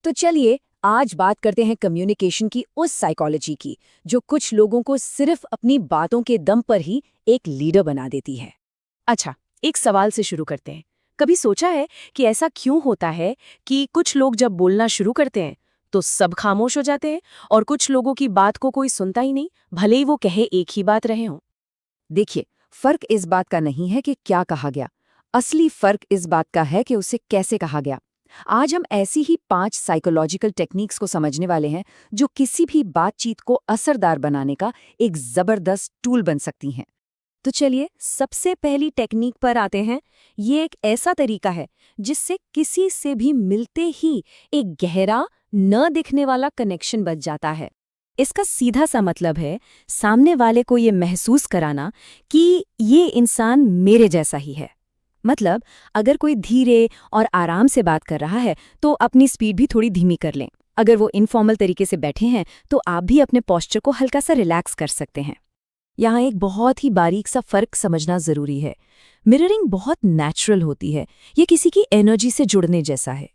तो चलिए आज बात करते हैं कम्युनिकेशन की उस साइकोलॉजी की जो कुछ लोगों को सिर्फ अपनी बातों के दम पर ही एक लीडर बना देती है। अच्छा, एक सवाल से शुरू करते हैं। कभी सोचा है कि ऐसा क्यों होता है कि कुछ लोग जब बोलना शुरू करते हैं तो सब खामोश हो जाते हैं और कुछ लोगों की बात को कोई सुनता ही नहीं, भले ही वो कहे एक ही बात रहे हों। देखिए, फर्क इस बात का नहीं है कि क्या कहा गया, असली फर्क इस बात का है कि उसे कैसे कहा गया। आज हम ऐसी ही 5 साइकोलॉजिकल टेक्निक्स को समझने वाले हैं जो किसी भी बातचीत को असरदार बनाने का एक जबरदस्त टूल बन सकती हैं। तो चलिए सबसे पहली टेक्निक पर आते हैं। ये एक ऐसा तरीका है जिससे किसी से भी मिलते ही एक गहरा, न दिखने वाला कनेक्शन बच जाता है। इसका सीधा सा मतलब है सामने वाले को ये महसूस कराना कि ये इंसान मेरे जैसा ही है। मतलब अगर कोई धीरे और आराम से बात कर रहा है तो अपनी स्पीड भी थोड़ी धीमी कर लें। अगर वो इनफॉर्मल तरीके से बैठे हैं तो आप भी अपने पोस्चर को हल्का सा रिलैक्स कर सकते हैं। यहाँ एक बहुत ही बारीक सा फर्क समझना जरूरी है। मिररिंग बहुत नेचुरल होती है, ये किसी की एनर्जी से जुड़ने जैसा है।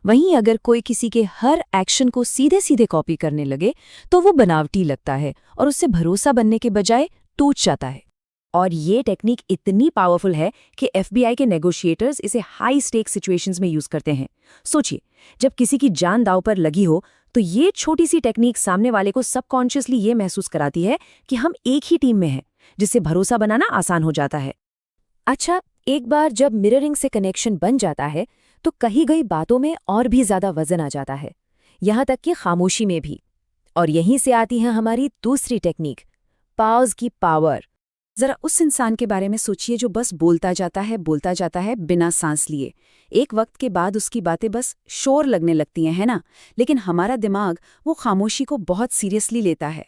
वहीं अगर कोई किसी के हर एक्शन को सीधे सीधे कॉपी करने लगे तो वो बनावटी लगता है और उससे भरोसा बनने के बजाय टूट जाता है। और ये टेक्निक इतनी पावरफुल है कि एफबीआई के नेगोशिएटर्स इसे हाई स्टेक सिचुएशंस में यूज करते हैं। सोचिए, जब किसी की जान दांव पर लगी हो तो ये छोटी सी टेक्निक सामने वाले को सबकॉन्शियसली ये महसूस कराती है कि हम एक ही टीम में हैं, जिससे भरोसा बनाना आसान हो जाता है। अच्छा, एक बार जब मिररिंग से कनेक्शन बन जाता है तो कही गई बातों में और भी ज्यादा वजन आ जाता है, यहाँ तक कि खामोशी में भी। और यहीं से आती है हमारी दूसरी टेक्निक, पॉज की पावर। जरा उस इंसान के बारे में सोचिए जो बस बोलता जाता है बिना सांस लिए। एक वक्त के बाद उसकी बातें बस शोर लगने लगती हैं, है ना? लेकिन हमारा दिमाग वो खामोशी को बहुत सीरियसली लेता है।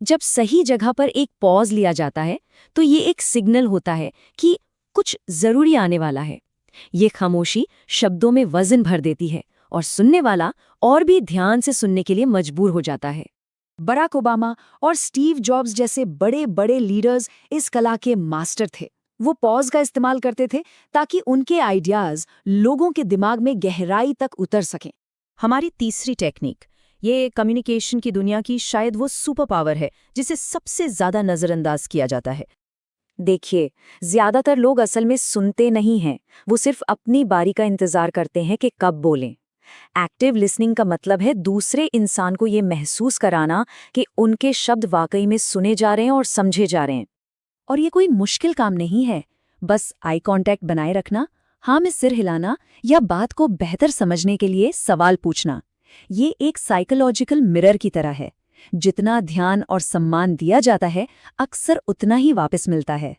जब सही जगह पर एक पॉज लिया जाता है तो ये एक सिग्नल होता है कि कुछ जरूरी आने वाला है। ये खामोशी शब्दों में वजन भर देती है और सुनने वाला और भी ध्यान से सुनने के लिए मजबूर हो जाता है। बराक ओबामा और स्टीव जॉब्स जैसे बड़े बड़े लीडर्स इस कला के मास्टर थे। वो पॉज का इस्तेमाल करते थे ताकि उनके आइडियाज लोगों के दिमाग में गहराई तक उतर सकें। हमारी तीसरी टेक्निक, ये कम्युनिकेशन की दुनिया की शायद वो सुपर पावर है जिसे सबसे ज्यादा नजरअंदाज किया जाता है। देखिए, ज्यादातर लोग असल में सुनते नहीं हैं, वो सिर्फ अपनी बारी का इंतजार करते हैं कि कब बोलें। एक्टिव लिसनिंग का मतलब है दूसरे इंसान को ये महसूस कराना कि उनके शब्द वाकई में सुने जा रहे हैं और समझे जा रहे हैं। और ये कोई मुश्किल काम नहीं है, बस आई कांटेक्ट बनाए रखना, हाँ में सिर हिलाना या बात को बेहतर समझने के लिए सवाल पूछना। ये एक साइकोलॉजिकल मिरर की तरह है। जितना ध्यान और सम्मान दिया जाता है, अक्सर उतना ही वापस मिलता है।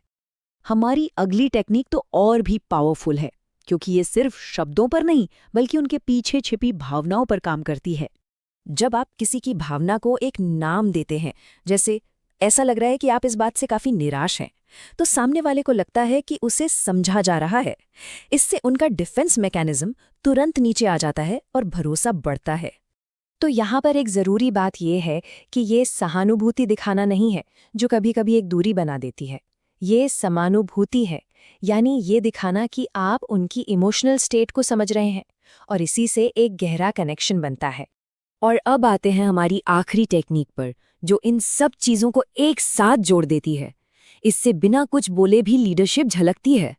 हमारी अगली टेक्निक तो और भी पावरफुल है, क्योंकि ये सिर्फ शब्दों पर नहीं बल्कि उनके पीछे छिपी भावनाओं पर काम करती है। जब आप किसी की भावना को एक नाम देते हैं, जैसे ऐसा लग रहा है कि आप इस बात से काफी निराश हैं, तो सामने वाले को लगता है कि उसे समझा जा रहा है। इससे उनका डिफेंस मैकेनिज्म तुरंत नीचे आ जाता है और भरोसा बढ़ता है। तो यहाँ पर एक जरूरी बात यह है कि ये सहानुभूति दिखाना नहीं है जो कभी कभी एक दूरी बना देती है। ये समानुभूति है, यानी ये दिखाना कि आप उनकी इमोशनल स्टेट को समझ रहे हैं और इसी से एक गहरा कनेक्शन बनता है। और अब आते हैं हमारी आखिरी टेक्निक पर, जो इन सब चीजों को एक साथ जोड़ देती है। इससे बिना कुछ बोले भी लीडरशिप झलकती है।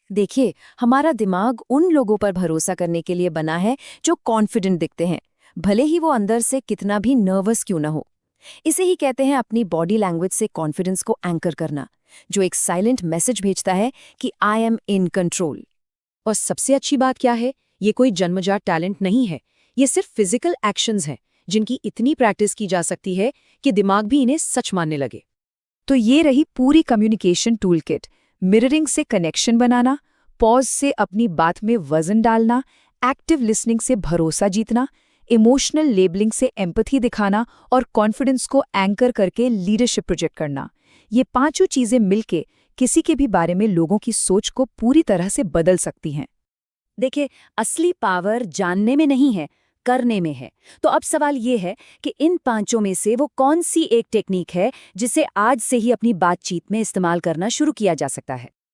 देखिए, हमारा दिमाग उन लोगों पर भरोसा करने के लिए बना है जो कॉन्फिडेंट दिखते हैं, भले ही वो अंदर से कितना भी नर्वस क्यों ना हो। इसे ही कहते हैं अपनी बॉडी लैंग्वेज से कॉन्फिडेंस को एंकर करना, जो एक साइलेंट मैसेज भेजता है कि आई एम इन कंट्रोल। और सबसे अच्छी बात क्या है, ये कोई जन्मजात टैलेंट नहीं है, ये सिर्फ फिजिकल एक्शंस हैं जिनकी इतनी प्रैक्टिस की जा सकती है कि दिमाग भी इन्हें सच मानने लगे। तो ये रही पूरी कम्युनिकेशन टूल किट। मिररिंग से कनेक्शन बनाना, पॉज से अपनी बात में वजन डालना, एक्टिव लिसनिंग से भरोसा जीतना, इमोशनल लेबलिंग से एम्पैथी दिखाना और कॉन्फिडेंस को एंकर करके लीडरशिप प्रोजेक्ट करना। ये पांचों चीजें मिलके किसी के भी बारे में लोगों की सोच को पूरी तरह से बदल सकती हैं। देखिए, असली पावर जानने में नहीं है, करने में है। तो अब सवाल ये है कि इन पांचों में से वो कौन सी एक टेक्निक है जिसे आज से ही अपनी बातचीत में इस्तेमाल करना शुरू किया जा सकता है।